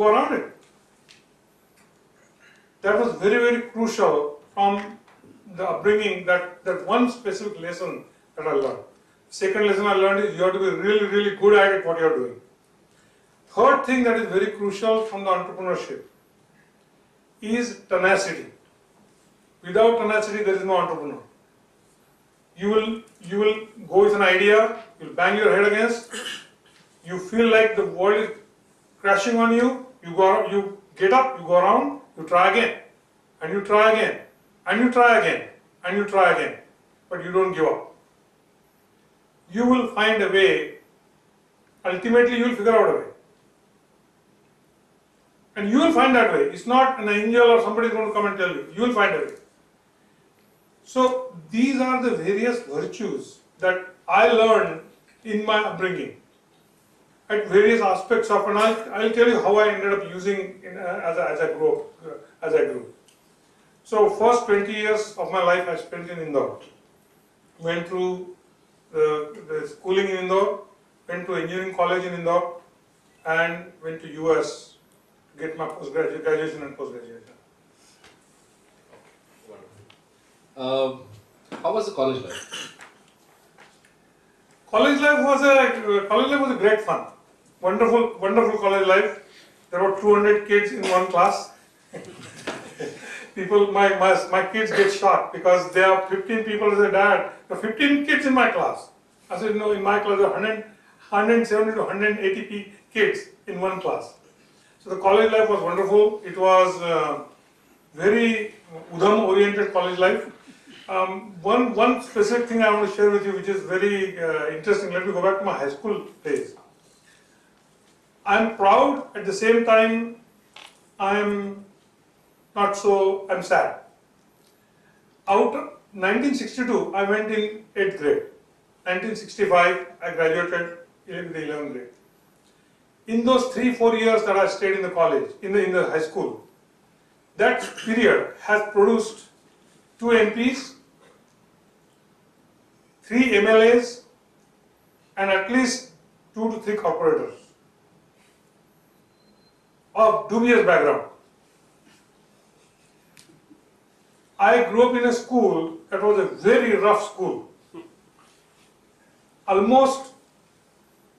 go around it. That was very, very crucial from the upbringing, that one specific lesson that I learned. Second lesson I learned is you have to be really, really good at it, what you are doing. Third thing that is very crucial from the entrepreneurship is tenacity. Without tenacity, there is no entrepreneur. You will go with an idea, you'll bang your head against, you feel like the world is crashing on you, you get up, you go around, you try again, and you try again, and you try again, and you try again, but you don't give up. You will find a way, ultimately you will figure out a way. And you will find that way. It's not an angel or somebody is going to come and tell you. You will find a way. So these are the various virtues that I learned in my upbringing at various aspects of, and I'll tell you how I ended up using as I grew. So first 20 years of my life I spent in Indore. Went through the schooling in Indore, went to engineering college in Indore, and went to US to get my graduation and post-graduation. How was the college life? College life was a great fun. Wonderful college life. There were 200 kids in one class. My kids get shocked because there are 15 people as a dad. There are 15 kids in my class. I said, no, in my class there are 170 to 180 kids in one class. So the college life was wonderful. It was very Udham-oriented college life. One specific thing I want to share with you, which is very interesting. Let me go back to my high school days. I'm proud, at the same time, I'm sad. Out of 1962, I went in 8th grade. 1965, I graduated in the 11th grade. In those 3-4 years that I stayed in the college, in the high school, that period has produced 2 MPs, 3 MLAs, and at least 2 to 3 corporators of dubious background. I grew up in a school that was a very rough school. Almost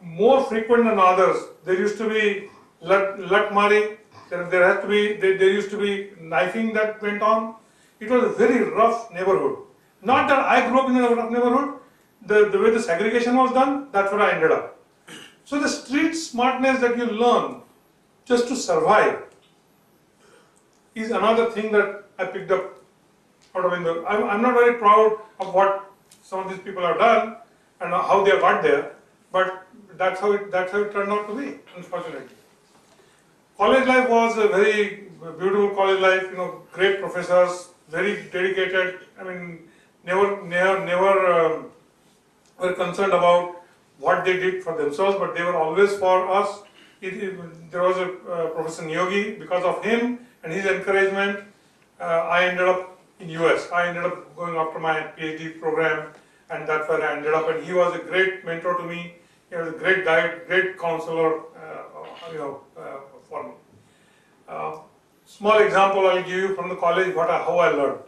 more frequent than others. There used to be latmari, there used to be knifing that went on. It was a very rough neighborhood. Not that I grew up in a rough neighborhood, the way the segregation was done, that's where I ended up. So the street smartness that you learn just to survive is another thing that I picked up out of Indore. I'm not very proud of what some of these people have done and how they got there, but that's how it turned out to be, unfortunately. College life was a very beautiful college life, great professors, very dedicated. I mean, never were concerned about what they did for themselves, but they were always for us. There was a Professor Nyogi. Because of him and his encouragement, I ended up in US. I ended up going after my PhD program, and that's where I ended up. And he was a great mentor to me. He was a great guide, great counselor, for me. Small example I'll give you from the college how I learned.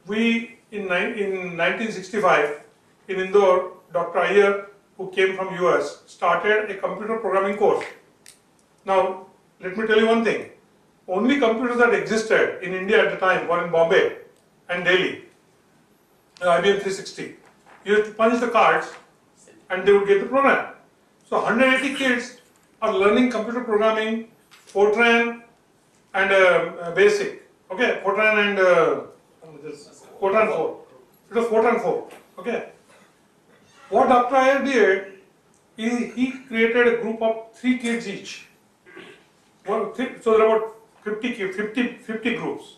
We in 1965 in Indore, Dr. Iyer, who came from US, started a computer programming course. Now, let me tell you one thing. Only computers that existed in India at the time were in Bombay and Delhi. IBM 360. You had to punch the cards and they would get the program. So 180 kids are learning computer programming, Fortran and Basic. Okay, Fortran and Fortran 4. It was Fortran 4. Okay. What Dr. Iyer did is he created a group of 3 kids each. So there are about 50 groups.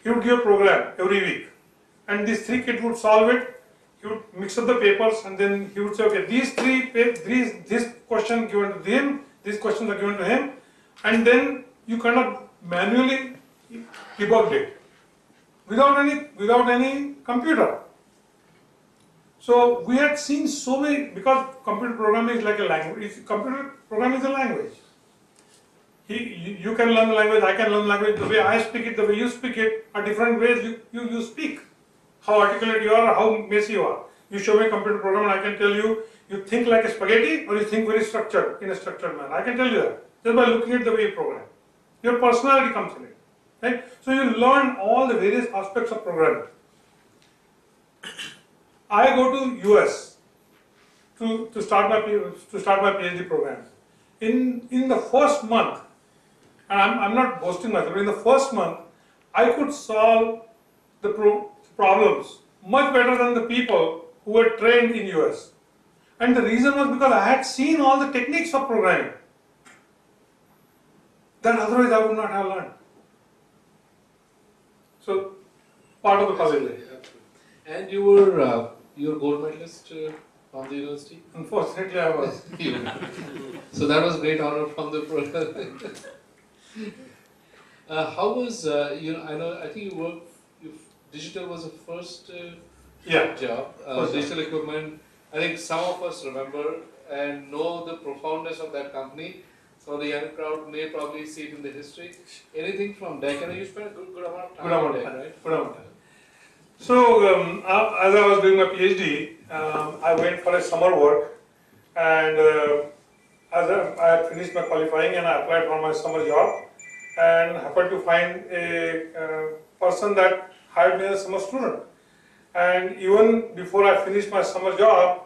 He would give a program every week. And these 3 kids would solve it. He would mix up the papers and then he would say, okay, this question given to him, these questions are given to him. And then you kind of manually debugged it without any computer. So we had seen so many, because computer programming is like a language, computer programming is a language. You can learn the language, I can learn the language. The way I speak it, the way you speak it are different ways you speak. How articulate you are, how messy you are. You show me a computer program and I can tell you, you think like a spaghetti or you think very structured, in a structured manner. I can tell you that just by looking at the way you program. Your personality comes in it. Right? So you learn all the various aspects of programming. I go to US to start my PhD program. In the first month, and I'm not boasting myself, but in the first month, I could solve the problems much better than the people who were trained in US. And the reason was because I had seen all the techniques of programming that otherwise I would not have learned. So, part of the college life. And you were gold medalist from the university? Unfortunately, I was. So that was a great honor from the program. How was, I think digital was the first job, digital equipment. I think some of us remember and know the profoundness of that company. Some of the young crowd may probably see it in the history. Anything from DEC, and you spent a good amount of time on DEC, right? Good amount of time. So, as I was doing my PhD, I went for a summer work, and as I had finished my qualifying and I applied for my summer job, and happened to find a person that hired me as a summer student. And even before I finished my summer job,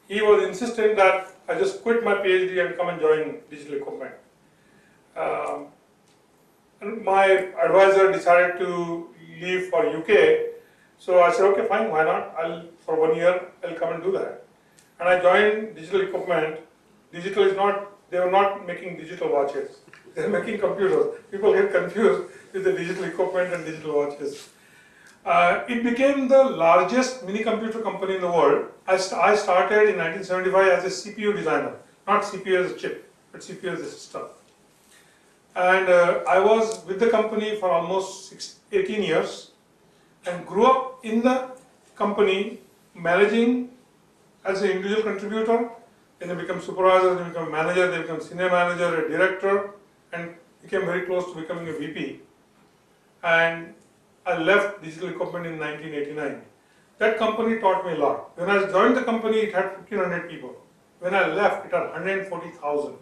he was insisting that I just quit my PhD and come and join digital equipment. And my advisor decided to leave for UK, so I said, okay, fine, why not? For 1 year, I'll come and do that. And I joined digital equipment. Digital is not, they were not making digital watches. They're making computers. People get confused with the digital equipment and digital watches. It became the largest mini computer company in the world. I started in 1975 as a CPU designer, not CPU as a chip, but CPU as a system. And I was with the company for almost 18 years and grew up in the company managing as an individual contributor. Then they become supervisor, they become manager, they become senior manager, a director, and became very close to becoming a VP. And I left digital equipment in 1989. That company taught me a lot. When I joined the company, it had 1,500 people. When I left, it had 140,000.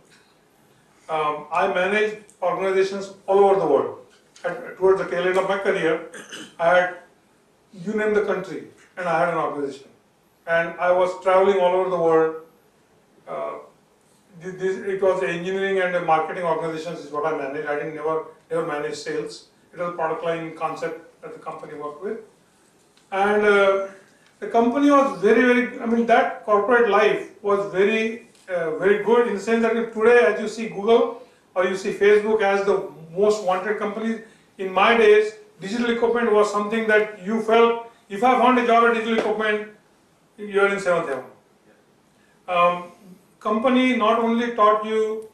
I managed organizations all over the world. Towards the tail end of my career, I had, you name the country, and I had an organization. And I was traveling all over the world. It was engineering and marketing organizations is what I managed. I didn't never manage sales. It was a product line concept that the company worked with. And the company was that corporate life was very good in the sense that today, as you see Google or you see Facebook as the most wanted companies, in my days, digital equipment was something that you felt, if I found a job at digital equipment, you're in 7th heaven. Company not only taught you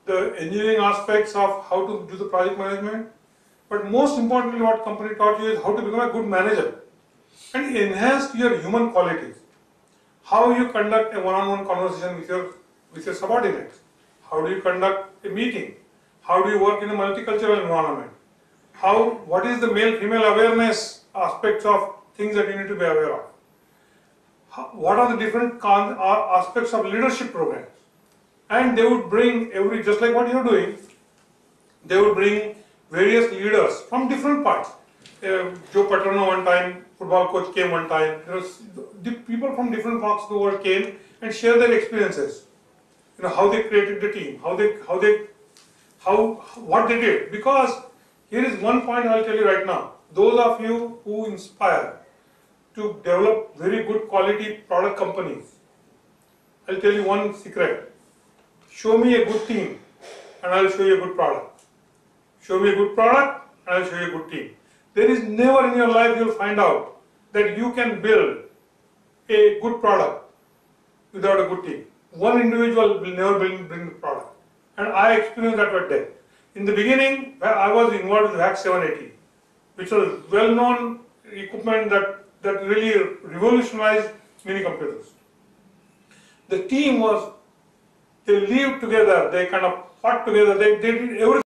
the engineering aspects of how to do the project management, but most importantly, what company taught you is how to become a good manager and enhance your human qualities. How you conduct a one-on-one conversation with your subordinates. How do you conduct a meeting? How do you work in a multicultural environment? What is the male-female awareness aspects of things that you need to be aware of? What are the different aspects of leadership programs? And they would bring just like what you're doing, they would bring various leaders from different parts. Joe Paterno one time, football coach came one time. People from different parts of the world came and shared their experiences. How they created the team, what they did. Because here is one point I'll tell you right now. Those of you who inspire to develop very good quality product companies, I'll tell you one secret. Show me a good team and I'll show you a good product. Show me a good product and I'll show you a good team. There is never in your life you'll find out that you can build a good product without a good team. One individual will never bring the product. And I experienced that with DEC. In the beginning, I was involved with VAC 780, which was well-known equipment that really revolutionized mini computers. The team they lived together, they kind of fought together. They did everything.